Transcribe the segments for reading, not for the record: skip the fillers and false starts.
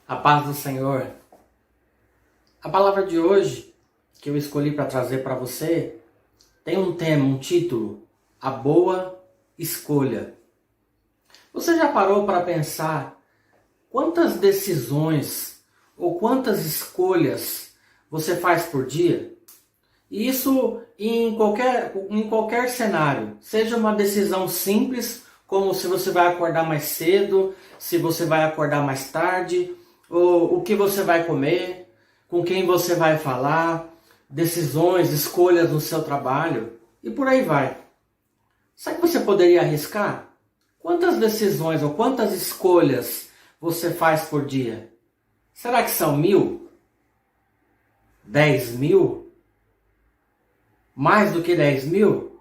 A paz do Senhor. A palavra de hoje que eu escolhi para trazer para você tem um tema, um título: A Boa Escolha. Você já parou para pensar quantas decisões ou quantas escolhas você faz por dia? E isso em qualquer cenário, seja uma decisão simples, como se você vai acordar mais cedo, se você vai acordar mais tarde, ou o que você vai comer, com quem você vai falar, decisões, escolhas no seu trabalho e por aí vai. Sabe que você poderia arriscar? Quantas decisões ou quantas escolhas você faz por dia? Será que são 1.000? 10.000? Mais do que 10.000? O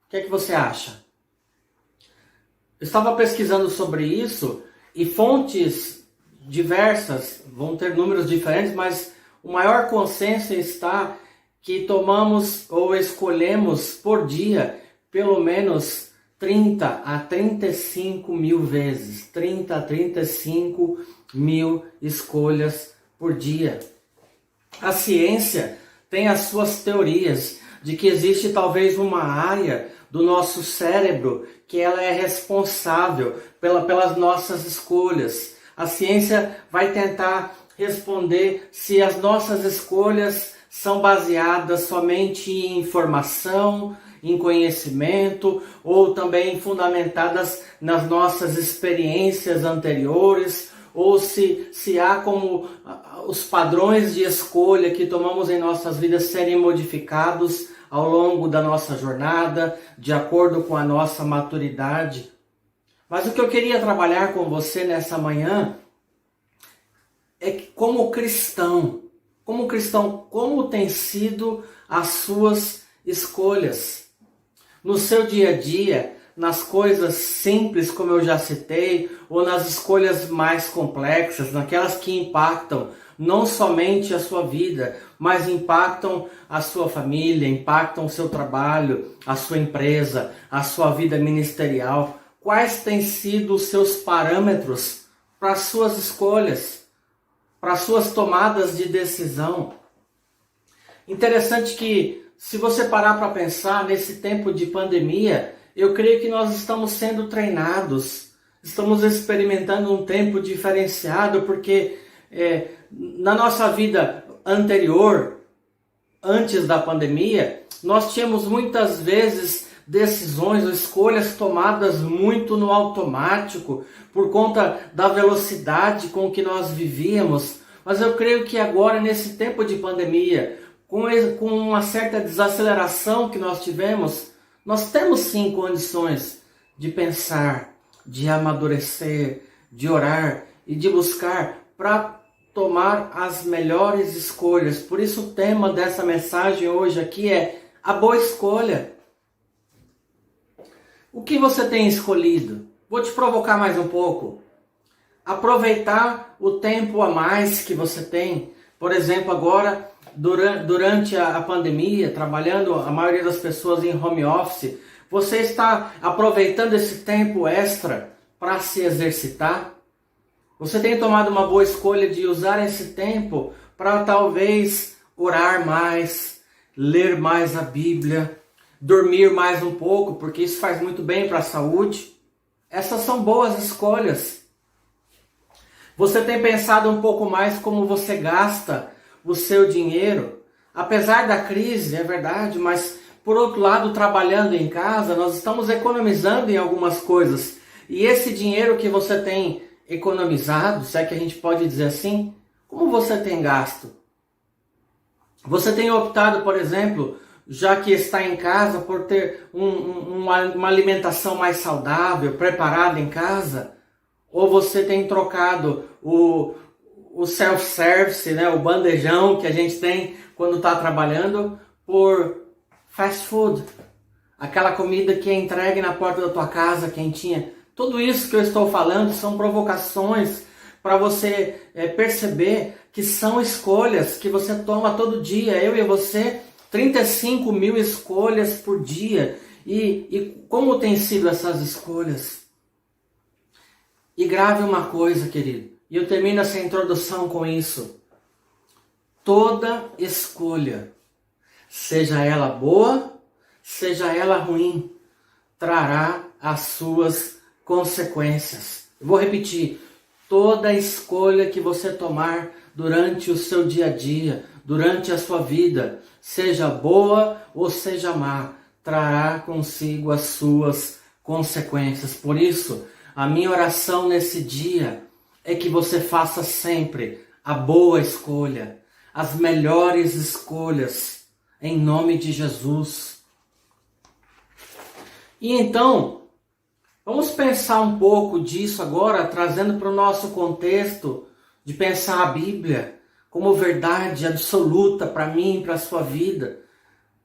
que é que você acha? Eu estava pesquisando sobre isso e fontes diversas vão ter números diferentes, mas o maior consenso está que tomamos ou escolhemos por dia pelo menos 30 a 35 mil vezes. 30 a 35 mil escolhas por dia. A ciência tem as suas teorias de que existe talvez uma área do nosso cérebro que ela é responsável pelas nossas escolhas. A ciência vai tentar responder se as nossas escolhas são baseadas somente em informação, em conhecimento, ou também fundamentadas nas nossas experiências anteriores, ou se há como os padrões de escolha que tomamos em nossas vidas serem modificados ao longo da nossa jornada, de acordo com a nossa maturidade. Mas o que eu queria trabalhar com você nessa manhã é que como cristão, como tem sido as suas escolhas? No seu dia a dia, nas coisas simples, como eu já citei, ou nas escolhas mais complexas, naquelas que impactam não somente a sua vida, mas impactam a sua família, impactam o seu trabalho, a sua empresa, a sua vida ministerial. Quais têm sido os seus parâmetros para as suas escolhas, para as suas tomadas de decisão? Interessante que, se você parar para pensar nesse tempo de pandemia, eu creio que nós estamos sendo treinados, estamos experimentando um tempo diferenciado, porque na nossa vida anterior, antes da pandemia, nós tínhamos muitas vezes decisões ou escolhas tomadas muito no automático, por conta da velocidade com que nós vivíamos. Mas eu creio que agora, nesse tempo de pandemia, com uma certa desaceleração que nós tivemos, nós temos sim condições de pensar, de amadurecer, de orar e de buscar para tomar as melhores escolhas. Por isso o tema dessa mensagem hoje aqui é a boa escolha. O que você tem escolhido? Vou te provocar mais um pouco. Aproveitar o tempo a mais que você tem. Por exemplo, agora, durante a pandemia, trabalhando a maioria das pessoas em home office, você está aproveitando esse tempo extra para se exercitar? Você tem tomado uma boa escolha de usar esse tempo para talvez orar mais, ler mais a Bíblia, dormir mais um pouco, porque isso faz muito bem para a saúde? Essas são boas escolhas. Você tem pensado um pouco mais como você gasta o seu dinheiro? Apesar da crise, é verdade, mas por outro lado, trabalhando em casa, nós estamos economizando em algumas coisas. E esse dinheiro que você tem economizado, se é que a gente pode dizer assim, como você tem gasto? Você tem optado, por exemplo, já que está em casa, por ter uma alimentação mais saudável, preparada em casa? Ou você tem trocado o self-service, né, o bandejão que a gente tem quando está trabalhando, por fast food? Aquela comida que é entregue na porta da tua casa, quentinha. Tudo isso que eu estou falando são provocações para você perceber que são escolhas que você toma todo dia. Eu e você, 35 mil escolhas por dia. E como tem sido essas escolhas? E grave uma coisa, querido. E eu termino essa introdução com isso. Toda escolha, seja ela boa, seja ela ruim, trará as suas consequências. Eu vou repetir. Toda escolha que você tomar durante o seu dia a dia, durante a sua vida, seja boa ou seja má, trará consigo as suas consequências. Por isso, a minha oração nesse dia é que você faça sempre a boa escolha, as melhores escolhas, em nome de Jesus. E então, vamos pensar um pouco disso agora, trazendo para o nosso contexto de pensar a Bíblia como verdade absoluta para mim e para a sua vida.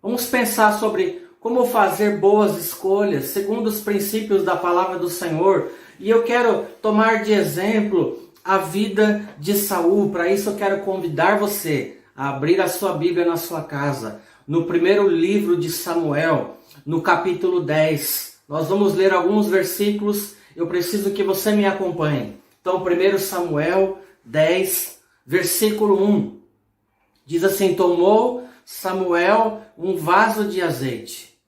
Vamos pensar sobre como fazer boas escolhas, segundo os princípios da palavra do Senhor. E eu quero tomar de exemplo a vida de Saul. Para isso eu quero convidar você a abrir a sua Bíblia na sua casa, no primeiro livro de Samuel, no capítulo 10. Nós vamos ler alguns versículos, eu preciso que você me acompanhe. Então, 1 Samuel 10, versículo 1. Diz assim: tomou Samuel um vaso de azeite,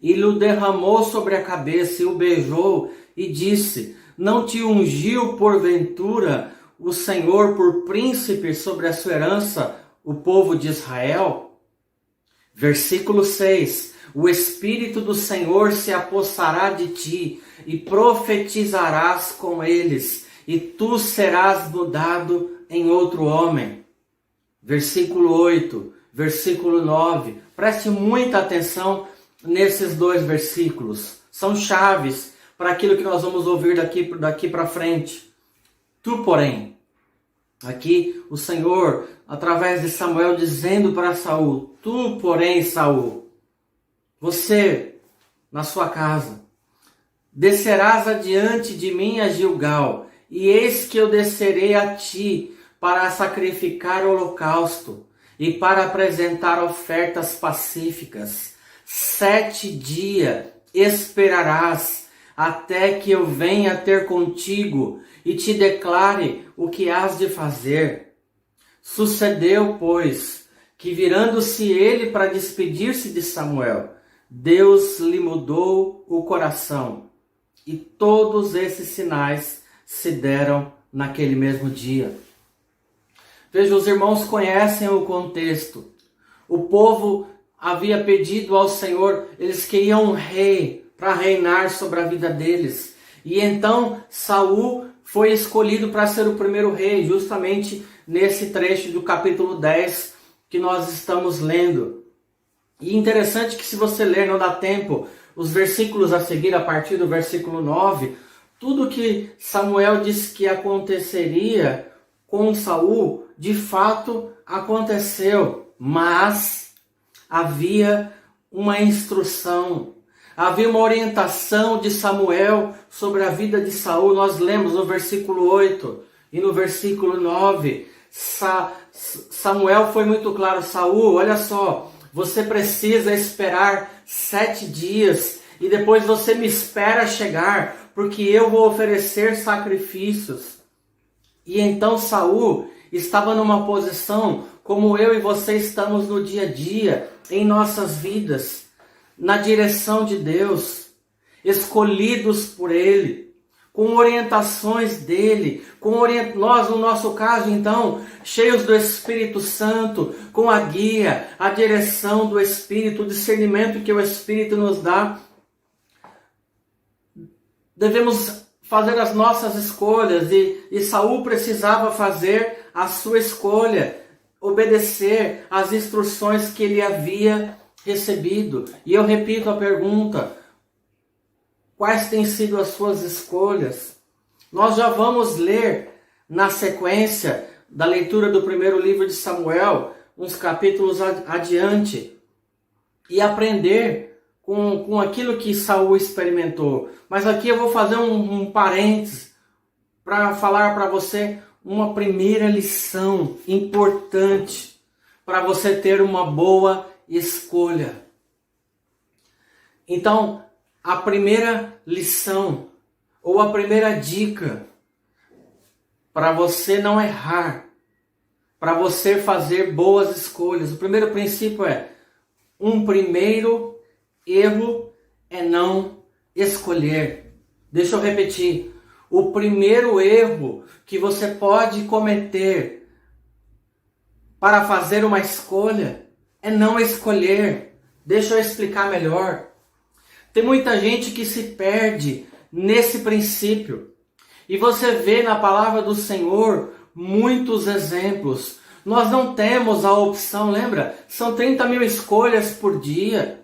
e lhe derramou sobre a cabeça, e o beijou, e disse: não te ungiu porventura o Senhor por príncipe sobre a sua herança, o povo de Israel? Versículo 6. O Espírito do Senhor se apossará de ti, e profetizarás com eles, e tu serás mudado em outro homem. Versículo 8, versículo 9. Preste muita atenção nesses dois versículos. São chaves para aquilo que nós vamos ouvir daqui para frente. Tu, porém, aqui o Senhor, através de Samuel, dizendo para Saul: tu, porém, Saul, você, na sua casa, descerás adiante de mim a Gilgal, e eis que eu descerei a ti para sacrificar holocausto e para apresentar ofertas pacíficas. 7 dias esperarás até que eu venha ter contigo e te declare o que hás de fazer. Sucedeu, pois, que virando-se ele para despedir-se de Samuel, Deus lhe mudou o coração. E todos esses sinais se deram naquele mesmo dia. Veja, os irmãos conhecem o contexto. O povo havia pedido ao Senhor, eles queriam um rei para reinar sobre a vida deles. E então Saul foi escolhido para ser o primeiro rei, justamente nesse trecho do capítulo 10 que nós estamos lendo. E interessante que, se você ler, não dá tempo, os versículos a seguir, a partir do versículo 9, tudo que Samuel disse que aconteceria com Saul, de fato aconteceu, mas havia uma instrução, havia uma orientação de Samuel sobre a vida de Saul. Nós lemos no versículo 8 e no versículo 9, Samuel foi muito claro: Saul, olha só, você precisa esperar 7 dias e depois você me espera chegar, porque eu vou oferecer sacrifícios. E então Saul estava numa posição como eu e você estamos no dia a dia, em nossas vidas, na direção de Deus, escolhidos por Ele, com orientações dEle, nós, no nosso caso, então, cheios do Espírito Santo, com a guia, a direção do Espírito, o discernimento que o Espírito nos dá. Devemos fazer as nossas escolhas, e Saul precisava fazer a sua escolha, obedecer às instruções que ele havia recebido. E eu repito a pergunta: quais têm sido as suas escolhas? Nós já vamos ler, na sequência da leitura do primeiro livro de Samuel, uns capítulos adiante, e aprender com aquilo que Saul experimentou. Mas aqui eu vou fazer um parênteses para falar para você uma primeira lição importante para você ter uma boa escolha. Então, a primeira lição, ou a primeira dica, para você não errar, para você fazer boas escolhas. O primeiro princípio é: um primeiro erro é não escolher. Deixa eu repetir. O primeiro erro que você pode cometer para fazer uma escolha é não escolher. Deixa eu explicar melhor. Tem muita gente que se perde nesse princípio. E você vê na palavra do Senhor muitos exemplos. Nós não temos a opção, lembra? São 30 mil escolhas por dia.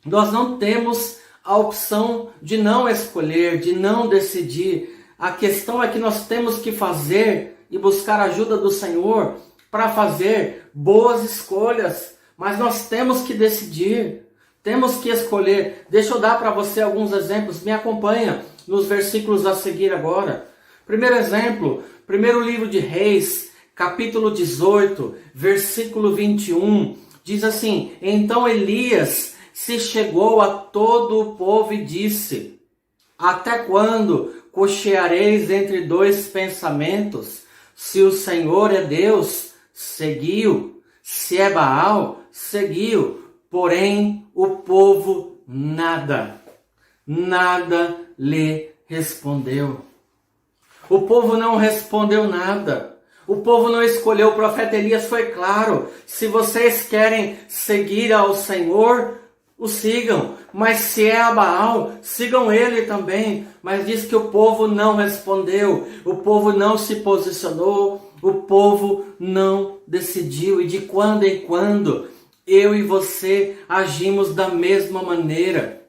Nós não temos a opção de não escolher, de não decidir. A questão é que nós temos que fazer e buscar a ajuda do Senhor para fazer boas escolhas. Mas nós temos que decidir, temos que escolher. Deixa eu dar para você alguns exemplos. Me acompanha nos versículos a seguir agora. Primeiro exemplo, primeiro livro de Reis, capítulo 18, versículo 21. Diz assim: então Elias se chegou a todo o povo e disse: até quando cocheareis entre dois pensamentos? Se o Senhor é Deus, seguiu. Se é Baal, seguiu. Porém, o povo nada lhe respondeu. O povo não respondeu nada. O povo não escolheu. O profeta Elias foi claro: se vocês querem seguir ao Senhor, o sigam. Mas se é a Baal, sigam ele também. Mas diz que o povo não respondeu. O povo não se posicionou. O povo não decidiu. E de quando em quando, eu e você agimos da mesma maneira.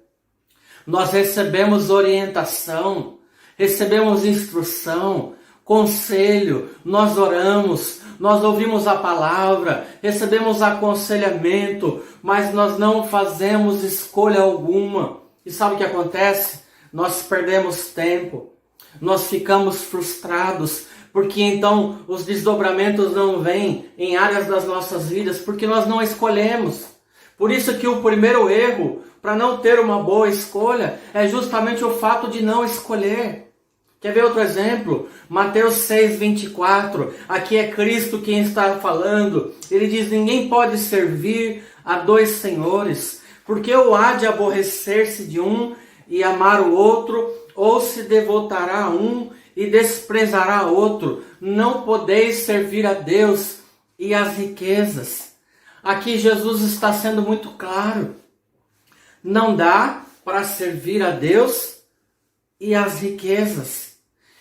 Nós recebemos orientação, recebemos instrução, conselho, nós oramos, nós ouvimos a palavra, recebemos aconselhamento, mas nós não fazemos escolha alguma. E sabe o que acontece? Nós perdemos tempo, nós ficamos frustrados, porque então os desdobramentos não vêm em áreas das nossas vidas, porque nós não escolhemos. Por isso que o primeiro erro para não ter uma boa escolha é justamente o fato de não escolher. Quer ver outro exemplo? Mateus 6:24. Aqui é Cristo quem está falando. Ele diz: ninguém pode servir a dois senhores, porque ou há de aborrecer-se de um e amar o outro, ou se devotará a um e desprezará outro. Não podeis servir a Deus e às riquezas. Aqui Jesus está sendo muito claro. Não dá para servir a Deus e às riquezas.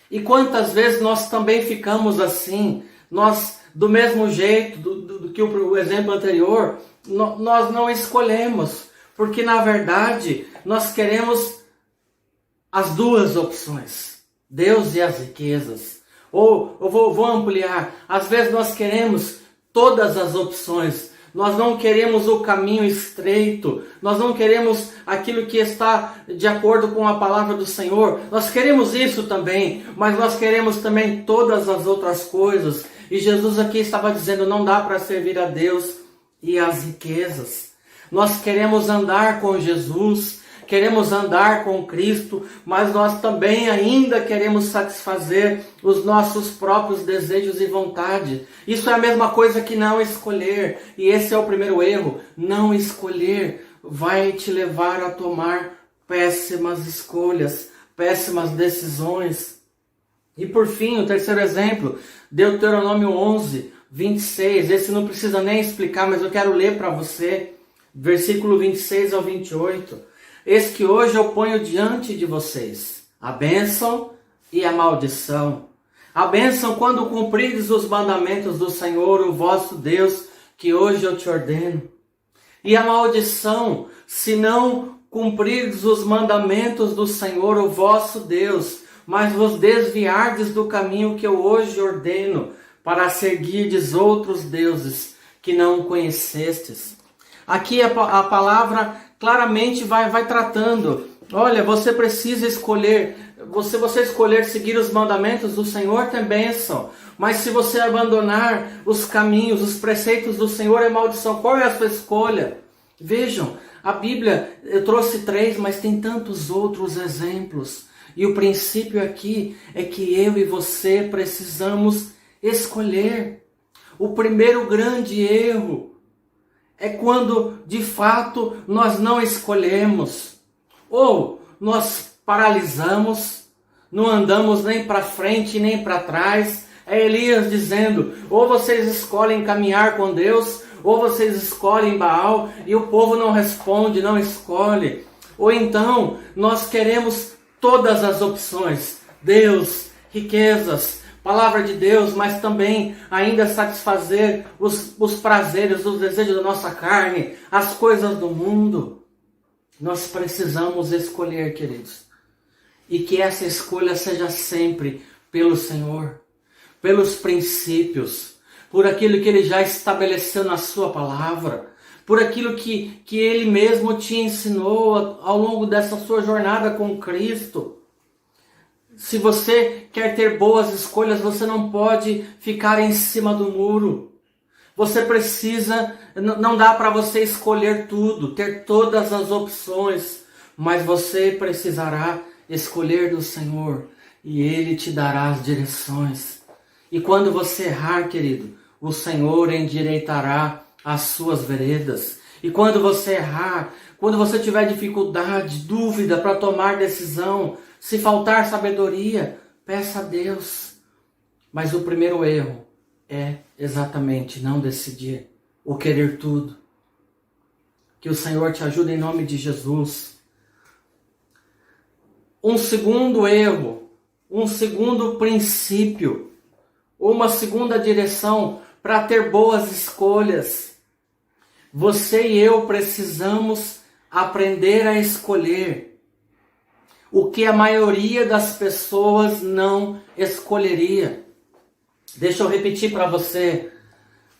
E quantas vezes nós também ficamos assim? Nós, do mesmo jeito do que o exemplo anterior, nós não escolhemos. Porque na verdade nós queremos as duas opções. Deus e as riquezas. Ou eu vou ampliar. Às vezes nós queremos todas as opções. Nós não queremos o caminho estreito. Nós não queremos aquilo que está de acordo com a palavra do Senhor. Nós queremos isso também. Mas nós queremos também todas as outras coisas. E Jesus aqui estava dizendo: não dá para servir a Deus e as riquezas. Nós queremos andar com Jesus. Queremos andar com Cristo, mas nós também ainda queremos satisfazer os nossos próprios desejos e vontade. Isso é a mesma coisa que não escolher. E esse é o primeiro erro. Não escolher vai te levar a tomar péssimas escolhas, péssimas decisões. E por fim, o terceiro exemplo, Deuteronômio 11:26. Esse não precisa nem explicar, mas eu quero ler para você. Versículo 26 ao 28. Eis que hoje eu ponho diante de vocês a bênção e a maldição. A bênção quando cumprides os mandamentos do Senhor, o vosso Deus, que hoje eu te ordeno. E a maldição, se não cumprirdes os mandamentos do Senhor, o vosso Deus, mas vos desviardes do caminho que eu hoje ordeno, para seguirdes outros deuses que não conhecestes. Aqui a palavra claramente vai tratando. Olha, você precisa escolher. Você escolher seguir os mandamentos do Senhor tem bênção. Mas se você abandonar os caminhos, os preceitos do Senhor, é maldição. Qual é a sua escolha? Vejam, a Bíblia, eu trouxe 3, mas tem tantos outros exemplos. E o princípio aqui é que eu e você precisamos escolher. O primeiro grande erro é quando de fato nós não escolhemos. Ou nós paralisamos, não andamos nem para frente nem para trás. É Elias dizendo, ou vocês escolhem caminhar com Deus, ou vocês escolhem Baal, e o povo não responde, não escolhe. Ou então, nós queremos todas as opções, Deus, riquezas, palavra de Deus, mas também ainda satisfazer os prazeres, os desejos da nossa carne, as coisas do mundo. Nós precisamos escolher, queridos, e que essa escolha seja sempre pelo Senhor, pelos princípios, por aquilo que Ele já estabeleceu na sua palavra, por aquilo que Ele mesmo te ensinou ao longo dessa sua jornada com Cristo. Se você quer ter boas escolhas, você não pode ficar em cima do muro. Você precisa, não dá para você escolher tudo, ter todas as opções, mas você precisará escolher do Senhor e Ele te dará as direções. E quando você errar, querido, o Senhor endireitará as suas veredas. E quando você errar, quando você tiver dificuldade, dúvida para tomar decisão, se faltar sabedoria, peça a Deus. Mas o primeiro erro é exatamente não decidir, ou querer tudo. Que o Senhor te ajude em nome de Jesus. Um segundo erro, um segundo princípio, uma segunda direção para ter boas escolhas. Você e eu precisamos aprender a escolher o que a maioria das pessoas não escolheria. Deixa eu repetir para você.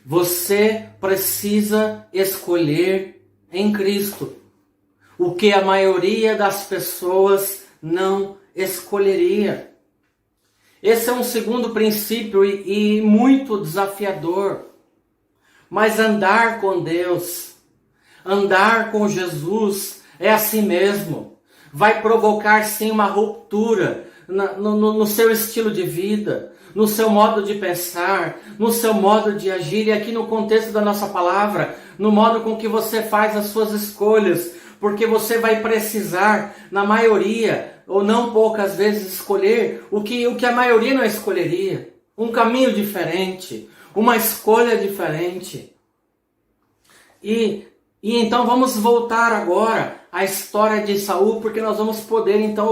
Você precisa escolher em Cristo o que a maioria das pessoas não escolheria. Esse é um segundo princípio e muito desafiador. Mas andar com Deus, andar com Jesus é assim mesmo. Vai provocar sim uma ruptura no seu estilo de vida, no seu modo de pensar, no seu modo de agir. E aqui no contexto da nossa palavra, no modo com que você faz as suas escolhas. Porque você vai precisar, na maioria, ou não poucas vezes, escolher o que a maioria não escolheria. Um caminho diferente, uma escolha diferente. E então vamos voltar agora à história de Saul, porque nós vamos poder então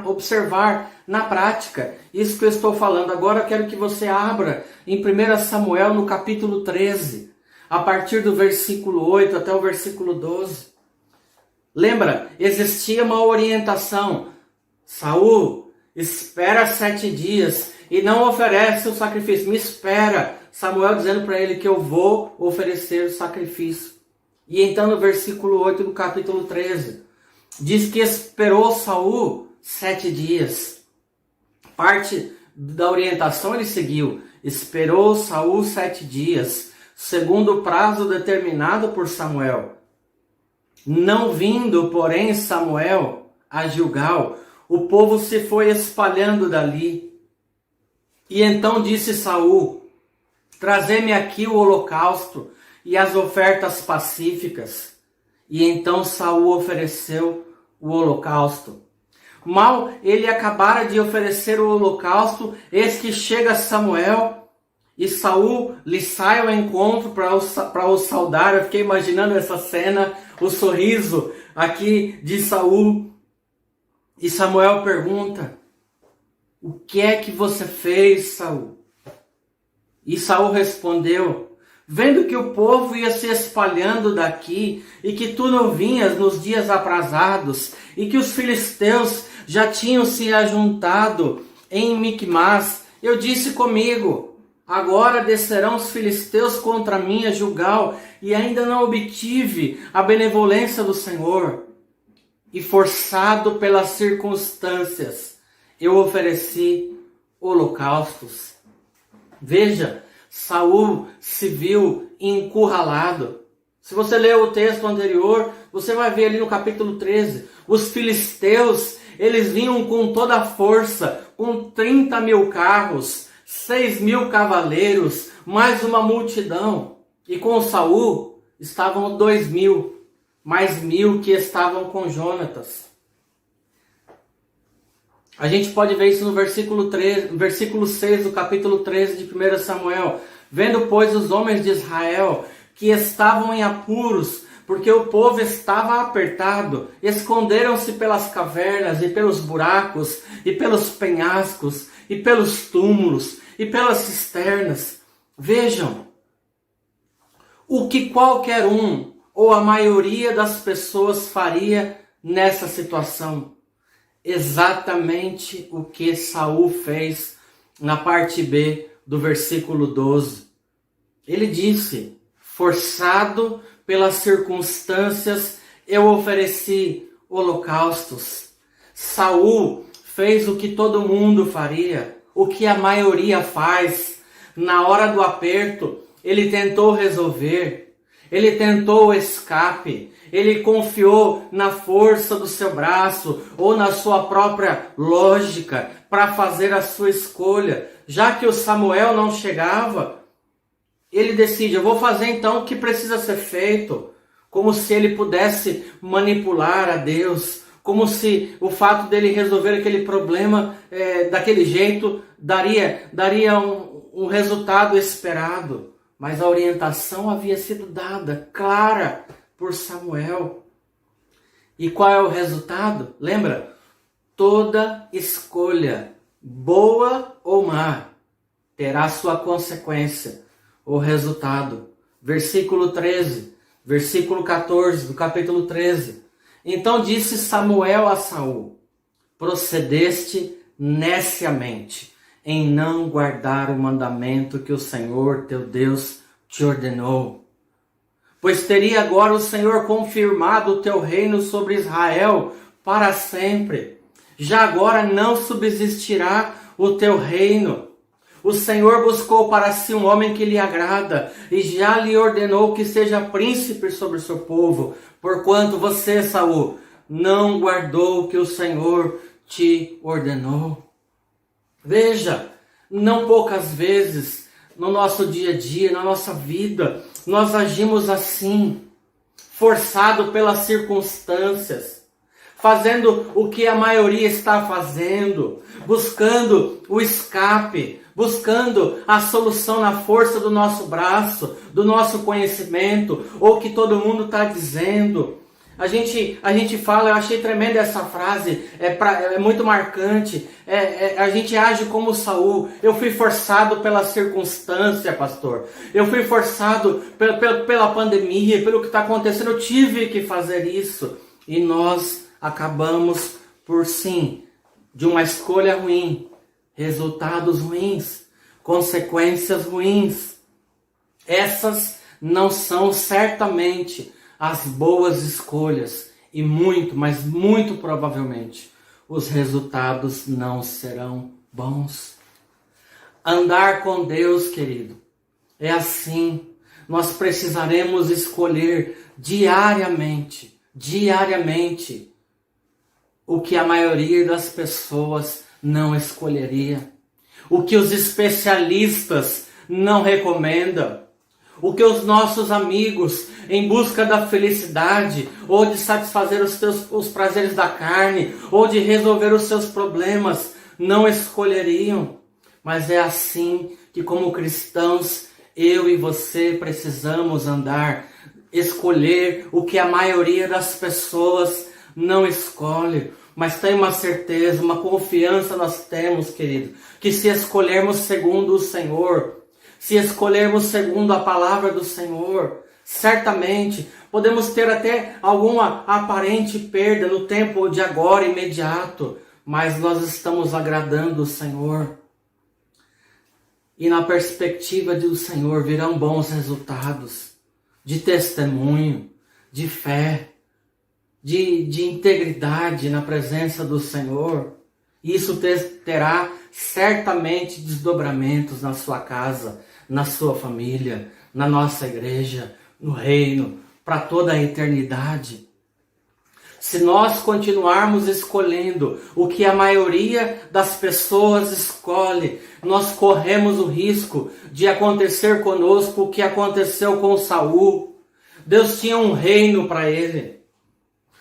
observar na prática isso que eu estou falando. Agora eu quero que você abra em 1 Samuel no capítulo 13, a partir do versículo 8 até o versículo 12. Lembra, existia uma orientação. Saul, espera 7 dias e não oferece o sacrifício. Me espera. Samuel dizendo para ele que eu vou oferecer o sacrifício. E então no versículo 8 do capítulo 13, diz que esperou Saul 7 dias. Parte da orientação ele seguiu. Esperou Saul 7 dias, segundo o prazo determinado por Samuel. Não vindo, porém, Samuel a Gilgal, o povo se foi espalhando dali. E então disse Saul: trazei-me aqui o holocausto e as ofertas pacíficas. E então Saul ofereceu o holocausto. Mal ele acabara de oferecer o holocausto, eis que chega Samuel, e Saul lhe sai ao encontro para o saudar. Eu fiquei imaginando essa cena, o sorriso aqui de Saul. E Samuel pergunta: o que é que você fez, Saul? E Saul respondeu: vendo que o povo ia se espalhando daqui, e que tu não vinhas nos dias aprazados, e que os filisteus já tinham se ajuntado em Micmas, eu disse comigo: agora descerão os filisteus contra mim a Gilgal, e ainda não obtive a benevolência do Senhor. E forçado pelas circunstâncias, eu ofereci holocaustos. Veja, Saul se viu encurralado. Se você ler o texto anterior, você vai ver ali no capítulo 13, os filisteus, Eles vinham com toda a força, com 30.000 carros, 6.000 cavaleiros, mais uma multidão. E com Saul estavam 2.000, mais 1.000 que estavam com Jonatas. A gente pode ver isso no versículo 6 do capítulo 13 de 1 Samuel. Vendo, pois, os homens de Israel que estavam em apuros, porque o povo estava apertado, esconderam-se pelas cavernas e pelos buracos, e pelos penhascos, e pelos túmulos, e pelas cisternas. Vejam, o que qualquer um, ou a maioria das pessoas faria nessa situação. Exatamente o que Saul fez na parte B do versículo 12. Ele disse: forçado pelas circunstâncias, eu ofereci holocaustos. Saul fez o que todo mundo faria, o que a maioria faz. Na hora do aperto, ele tentou resolver, ele tentou o escape, ele confiou na força do seu braço ou na sua própria lógica para fazer a sua escolha. Já que o Samuel não chegava, ele decide: eu vou fazer então o que precisa ser feito, como se ele pudesse manipular a Deus, como se o fato dele resolver aquele problema daquele jeito daria um resultado esperado. Mas a orientação havia sido dada, clara, por Samuel. E qual é o resultado? Lembra? Toda escolha, boa ou má, terá sua consequência, o resultado. Versículo 13, versículo 14 do capítulo 13. Então disse Samuel a Saul: procedeste neciamente em não guardar o mandamento que o Senhor teu Deus te ordenou. Pois teria agora o Senhor confirmado o teu reino sobre Israel para sempre. Já agora não subsistirá o teu reino. O Senhor buscou para si um homem que lhe agrada, e já lhe ordenou que seja príncipe sobre o seu povo, porquanto você, Saul, não guardou o que o Senhor te ordenou. Veja, não poucas vezes no nosso dia a dia, na nossa vida, nós agimos assim, forçado pelas circunstâncias, fazendo o que a maioria está fazendo, buscando o escape, buscando a solução na força do nosso braço, do nosso conhecimento, ou que todo mundo está dizendo. A gente fala, eu achei tremenda essa frase, é muito marcante. A gente age como Saul. Eu fui forçado pela circunstância, pastor. Eu fui forçado pela pandemia, pelo que está acontecendo. Eu tive que fazer isso. E nós acabamos por sim, de uma escolha ruim, resultados ruins, consequências ruins. Essas não são certamente as boas escolhas, e muito, mas muito provavelmente, os resultados não serão bons. Andar com Deus, querido, é assim. Nós precisaremos escolher diariamente, o que a maioria das pessoas não escolheria, o que os especialistas não recomendam, o que os nossos amigos, em busca da felicidade, ou de satisfazer os prazeres da carne, ou de resolver os seus problemas, não escolheriam. Mas é assim que, como cristãos, eu e você precisamos andar, escolher o que a maioria das pessoas não escolhe. Mas tem uma certeza, uma confiança nós temos, querido, que se escolhermos segundo o Senhor, se escolhermos segundo a palavra do Senhor, certamente podemos ter até alguma aparente perda no tempo de agora, imediato, mas nós estamos agradando o Senhor. E na perspectiva do Senhor virão bons resultados de testemunho, de fé, de integridade na presença do Senhor. Isso terá certamente desdobramentos na sua casa, na sua família, na nossa igreja, no reino, para toda a eternidade. Se nós continuarmos escolhendo o que a maioria das pessoas escolhe, nós corremos o risco de acontecer conosco o que aconteceu com Saul. Deus tinha um reino para ele.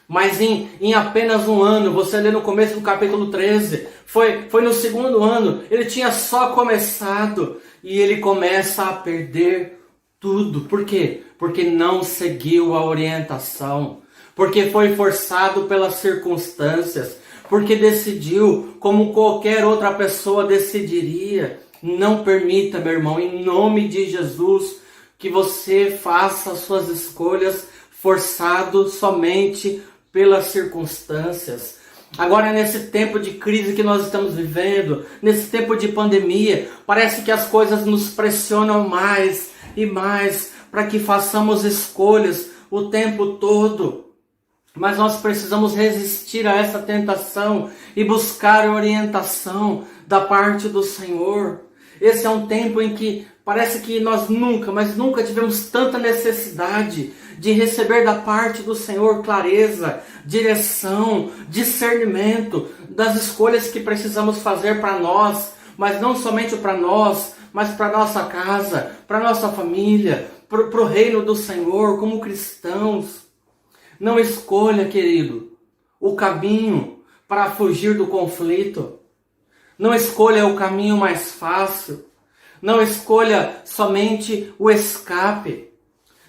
Mas em apenas um ano, você lê no começo do capítulo 13, foi no segundo ano, ele tinha só começado e ele começa a perder tudo. Por quê? Porque não seguiu a orientação, porque foi forçado pelas circunstâncias, porque decidiu como qualquer outra pessoa decidiria. Não permita, meu irmão, em nome de Jesus, que você faça suas escolhas forçado somente pelas circunstâncias. Agora, nesse tempo de crise que nós estamos vivendo, nesse tempo de pandemia, parece que as coisas nos pressionam mais e mais para que façamos escolhas o tempo todo. Mas nós precisamos resistir a essa tentação e buscar orientação da parte do Senhor. Esse é um tempo em que parece que nós nunca tivemos tanta necessidade de receber da parte do Senhor clareza, direção, discernimento das escolhas que precisamos fazer para nós, mas não somente para nós, mas para nossa casa, para nossa família, para o reino do Senhor, como cristãos. Não escolha, querido, o caminho para fugir do conflito. Não escolha o caminho mais fácil. Não escolha somente o escape.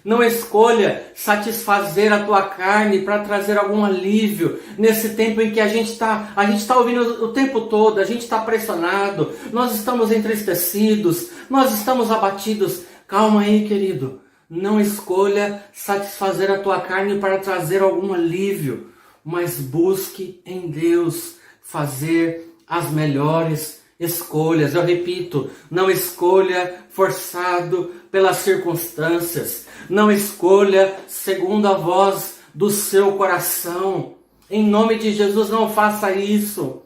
Não escolha satisfazer a tua carne para trazer algum alívio nesse tempo em que a gente está ouvindo o tempo todo, a gente está pressionado, nós estamos entristecidos, nós estamos abatidos. Calma aí, querido. Não escolha satisfazer a tua carne para trazer algum alívio, mas busque em Deus fazer as melhores escolhas. Eu repito, não escolha forçado pelas circunstâncias. Não escolha segundo a voz do seu coração. Em nome de Jesus, não faça isso.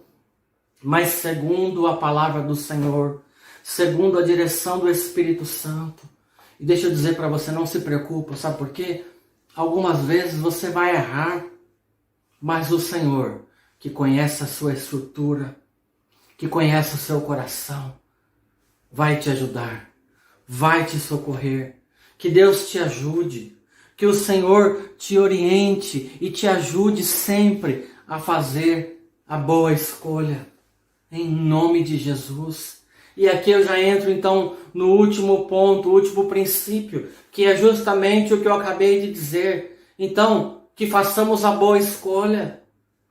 Mas segundo a palavra do Senhor, segundo a direção do Espírito Santo. E deixa eu dizer para você, não se preocupe, sabe por quê? Algumas vezes você vai errar, mas o Senhor, que conhece a sua estrutura, que conhece o seu coração, vai te ajudar, vai te socorrer. Que Deus te ajude, que o Senhor te oriente e te ajude sempre a fazer a boa escolha, em nome de Jesus. E aqui eu já entro então no último ponto, o último princípio, que é justamente o que eu acabei de dizer. Então, que façamos a boa escolha.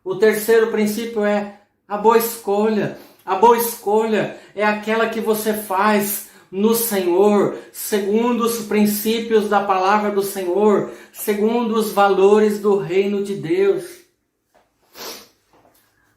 O terceiro princípio é a boa escolha. A boa escolha é aquela que você faz no Senhor, segundo os princípios da palavra do Senhor, segundo os valores do reino de Deus.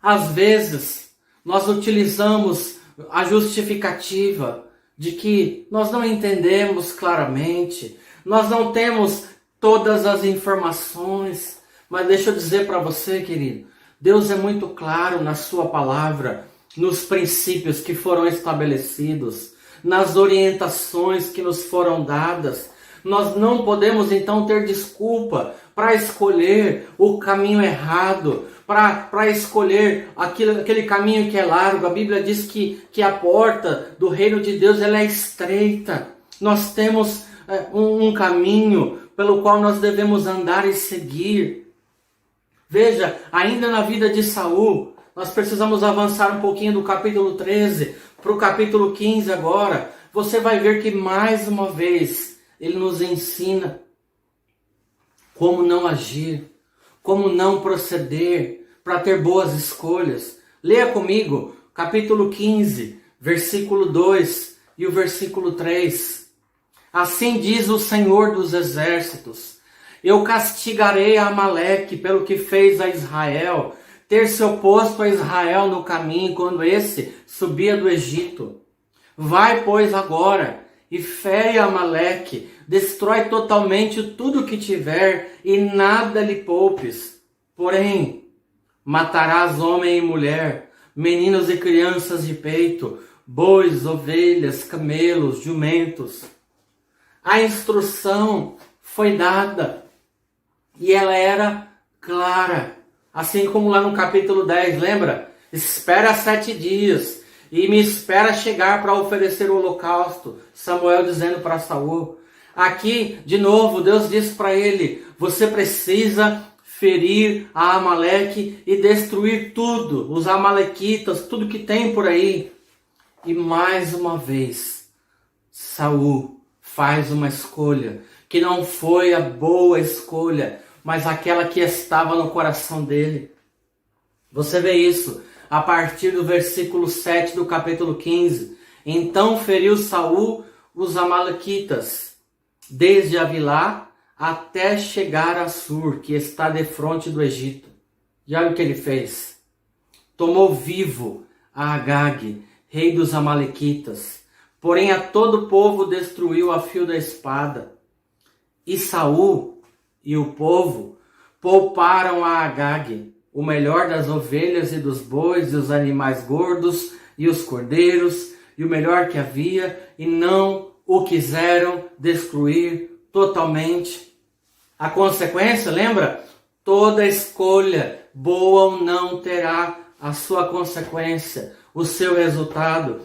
Às vezes, nós utilizamos a justificativa de que nós não entendemos claramente, nós não temos todas as informações, mas deixa eu dizer para você, querido, Deus é muito claro na sua palavra, nos princípios que foram estabelecidos, nas orientações que nos foram dadas. Nós não podemos então ter desculpa para escolher o caminho errado, para escolher aquele caminho que é largo. A Bíblia diz que a porta do reino de Deus ela é estreita. Nós temos um caminho pelo qual nós devemos andar e seguir. Veja, ainda na vida de Saul, nós precisamos avançar um pouquinho do capítulo 13 para o capítulo 15 agora. Você vai ver que mais uma vez ele nos ensina como não agir, como não proceder para ter boas escolhas. Leia comigo, capítulo 15, versículo 2 e o versículo 3. Assim diz o Senhor dos Exércitos: eu castigarei a Amaleque pelo que fez a Israel, ter se oposto a Israel no caminho quando esse subia do Egito. Vai, pois, agora e fere Amaleque, destrói totalmente tudo que tiver e nada lhe poupes. Porém, matarás homem e mulher, meninos e crianças de peito, bois, ovelhas, camelos, jumentos. A instrução foi dada e ela era clara. Assim como lá no capítulo 10, lembra? Espera 7 dias e me espera chegar para oferecer o holocausto. Samuel dizendo para Saul. Aqui, de novo, Deus disse para ele, você precisa ferir a Amaleque e destruir tudo, os amalequitas, tudo que tem por aí. E mais uma vez, Saul faz uma escolha que não foi a boa escolha, mas aquela que estava no coração dele. Você vê isso a partir do versículo 7 do capítulo 15. Então feriu Saul os amalequitas, desde Avilá até chegar a Sur, que está defronte do Egito. E olha o que ele fez. Tomou vivo a Agag, rei dos amalequitas, porém a todo o povo destruiu a fio da espada. E Saul e o povo pouparam a Agag, o melhor das ovelhas e dos bois e os animais gordos e os cordeiros e o melhor que havia, e não o quiseram destruir totalmente. A consequência, lembra? Toda escolha, boa ou não, terá a sua consequência, o seu resultado.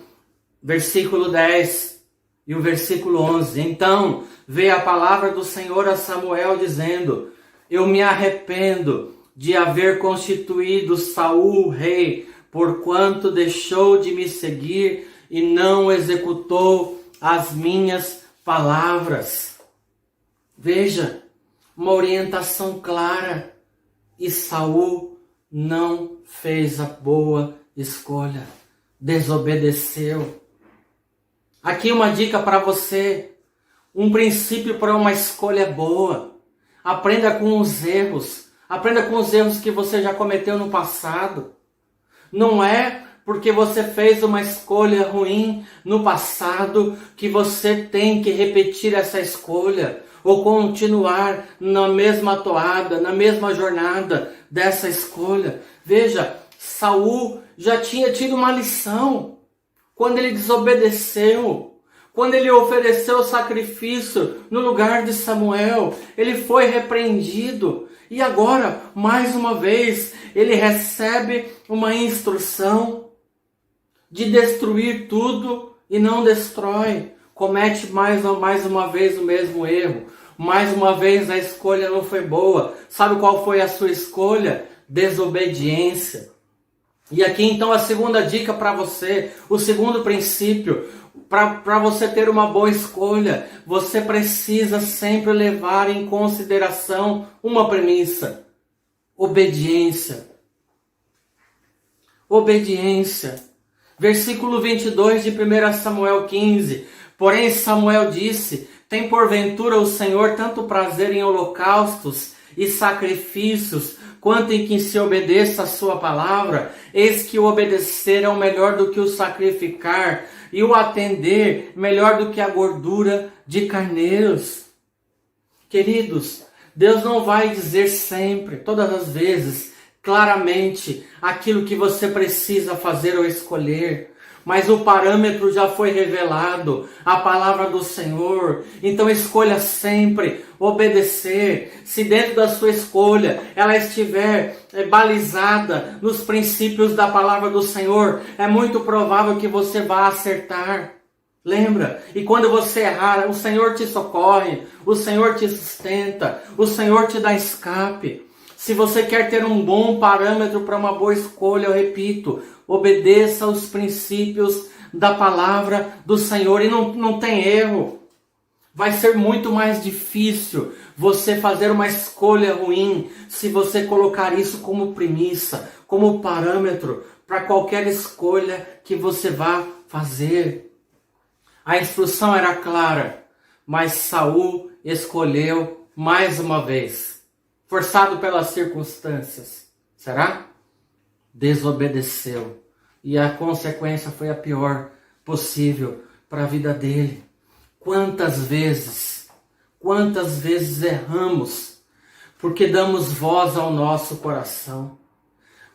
Versículo 10 e o versículo 11. Então veio a palavra do Senhor a Samuel dizendo, eu me arrependo de haver constituído Saul rei, porquanto deixou de me seguir e não executou as minhas palavras. Veja, uma orientação clara. E Saul não fez a boa escolha. Desobedeceu. Aqui uma dica para você. Um princípio para uma escolha boa. Aprenda com os erros. Aprenda com os erros que você já cometeu no passado. Não é porque você fez uma escolha ruim no passado que você tem que repetir essa escolha ou continuar na mesma toada, na mesma jornada dessa escolha. Veja, Saul já tinha tido uma lição quando ele desobedeceu, quando ele ofereceu o sacrifício no lugar de Samuel. Ele foi repreendido e agora, mais uma vez, ele recebe uma instrução de destruir tudo e não destrói. Comete mais uma vez o mesmo erro. Mais uma vez a escolha não foi boa. Sabe qual foi a sua escolha? Desobediência. E aqui então a segunda dica para você, o segundo princípio, para você ter uma boa escolha, você precisa sempre levar em consideração uma premissa: obediência. Obediência. Versículo 22 de 1 Samuel 15. Porém Samuel disse, tem porventura o Senhor tanto prazer em holocaustos e sacrifícios, quanto em que se obedeça a sua palavra? Eis que o obedecer é o melhor do que o sacrificar, e o atender melhor do que a gordura de carneiros. Queridos, Deus não vai dizer sempre, todas as vezes, claramente aquilo que você precisa fazer ou escolher. Mas o parâmetro já foi revelado, a palavra do Senhor. Então escolha sempre obedecer. Se dentro da sua escolha ela estiver balizada nos princípios da palavra do Senhor, é muito provável que você vá acertar. Lembra? E quando você errar, o Senhor te socorre, o Senhor te sustenta, o Senhor te dá escape. Se você quer ter um bom parâmetro para uma boa escolha, eu repito, obedeça aos princípios da palavra do Senhor e não tem erro. Vai ser muito mais difícil você fazer uma escolha ruim se você colocar isso como premissa, como parâmetro para qualquer escolha que você vá fazer. A instrução era clara, mas Saul escolheu mais uma vez. Forçado pelas circunstâncias. Será? Desobedeceu. E a consequência foi a pior possível para a vida dele. Quantas vezes erramos porque damos voz ao nosso coração.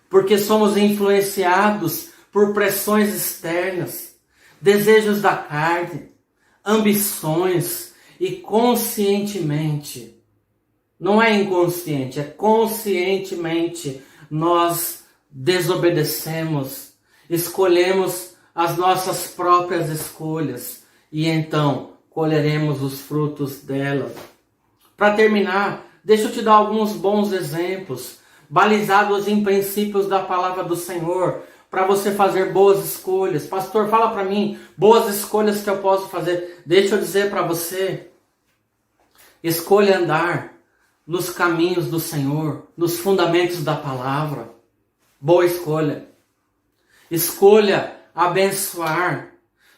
Porque somos influenciados por pressões externas, desejos da carne, ambições e conscientemente, não é inconsciente, é conscientemente, nós desobedecemos, escolhemos as nossas próprias escolhas e então colheremos os frutos delas. Para terminar, deixa eu te dar alguns bons exemplos, balizados em princípios da palavra do Senhor, para você fazer boas escolhas. Pastor, fala para mim, boas escolhas que eu posso fazer. Deixa eu dizer para você, escolha andar nos caminhos do Senhor, nos fundamentos da palavra. Boa escolha. Escolha abençoar,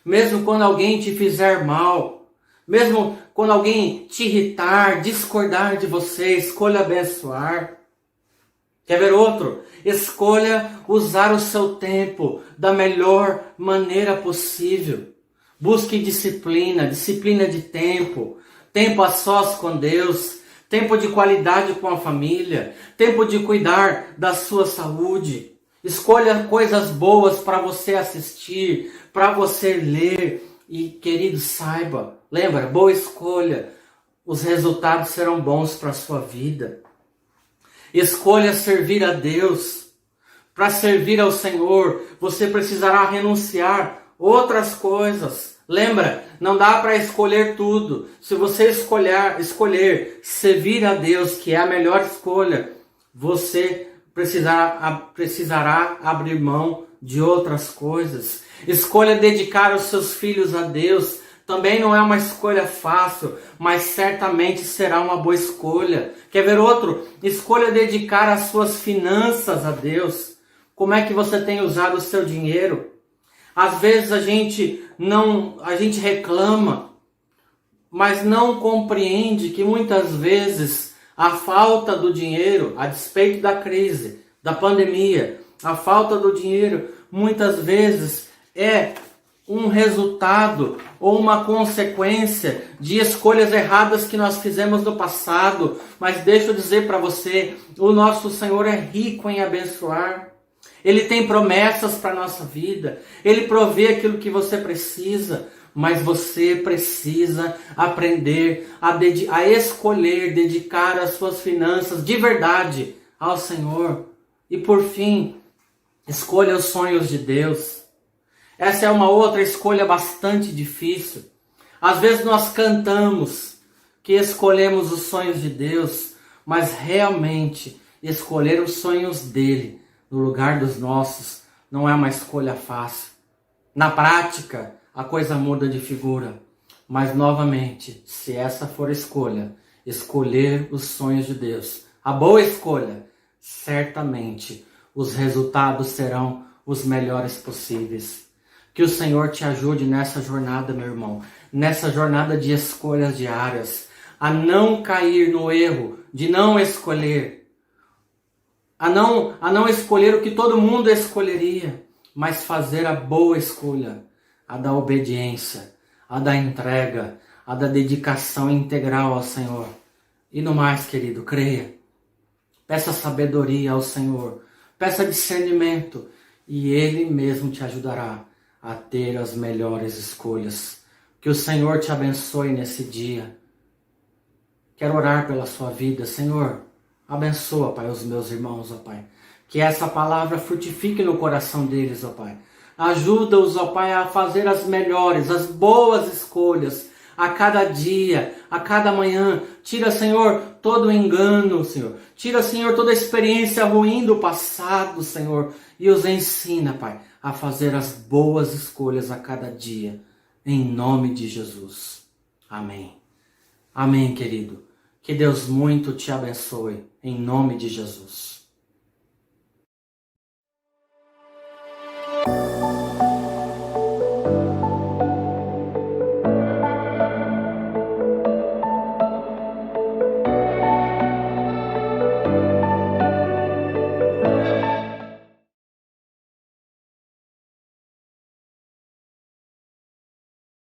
mesmo quando alguém te fizer mal, mesmo quando alguém te irritar, discordar de você, escolha abençoar. Quer ver outro? Escolha usar o seu tempo da melhor maneira possível. Busque disciplina de tempo, tempo a sós com Deus, tempo de qualidade com a família, tempo de cuidar da sua saúde. Escolha coisas boas para você assistir, para você ler. E, querido, saiba, lembra, boa escolha, os resultados serão bons para a sua vida. Escolha servir a Deus. Para servir ao Senhor, você precisará renunciar outras coisas. Lembra, não dá para escolher tudo. Se você escolher servir a Deus, que é a melhor escolha, você precisará abrir mão de outras coisas. Escolha dedicar os seus filhos a Deus. Também não é uma escolha fácil, mas certamente será uma boa escolha. Quer ver outro? Escolha dedicar as suas finanças a Deus. Como é que você tem usado o seu dinheiro? Às vezes a gente reclama, mas não compreende que muitas vezes a falta do dinheiro, a despeito da crise, da pandemia, a falta do dinheiro muitas vezes é um resultado ou uma consequência de escolhas erradas que nós fizemos no passado. Mas deixa eu dizer para você, o nosso Senhor é rico em abençoar. Ele tem promessas para a nossa vida. Ele provê aquilo que você precisa. Mas você precisa aprender a escolher, dedicar as suas finanças de verdade ao Senhor. E por fim, escolha os sonhos de Deus. Essa é uma outra escolha bastante difícil. Às vezes nós cantamos que escolhemos os sonhos de Deus, mas realmente escolher os sonhos dele no lugar dos nossos não é uma escolha fácil. Na prática, a coisa muda de figura. Mas novamente, se essa for a escolha, escolher os sonhos de Deus, a boa escolha, certamente os resultados serão os melhores possíveis. Que o Senhor te ajude nessa jornada, meu irmão, nessa jornada de escolhas diárias, a não cair no erro de não escolher, a não escolher o que todo mundo escolheria, mas fazer a boa escolha, a da obediência, a da entrega, a da dedicação integral ao Senhor. E no mais, querido, creia, peça sabedoria ao Senhor, peça discernimento, e Ele mesmo te ajudará a ter as melhores escolhas. Que o Senhor te abençoe nesse dia. Quero orar pela sua vida. Senhor, abençoa, Pai, os meus irmãos, ó Pai. Que essa palavra frutifique no coração deles, ó Pai. Ajuda-os, ó Pai, a fazer as melhores, as boas escolhas a cada dia, a cada manhã. Tira, Senhor, todo o engano, Senhor. Tira, Senhor, toda a experiência ruim do passado, Senhor. E os ensina, Pai, a fazer as boas escolhas a cada dia. Em nome de Jesus. Amém. Amém, querido. Que Deus muito te abençoe. Em nome de Jesus.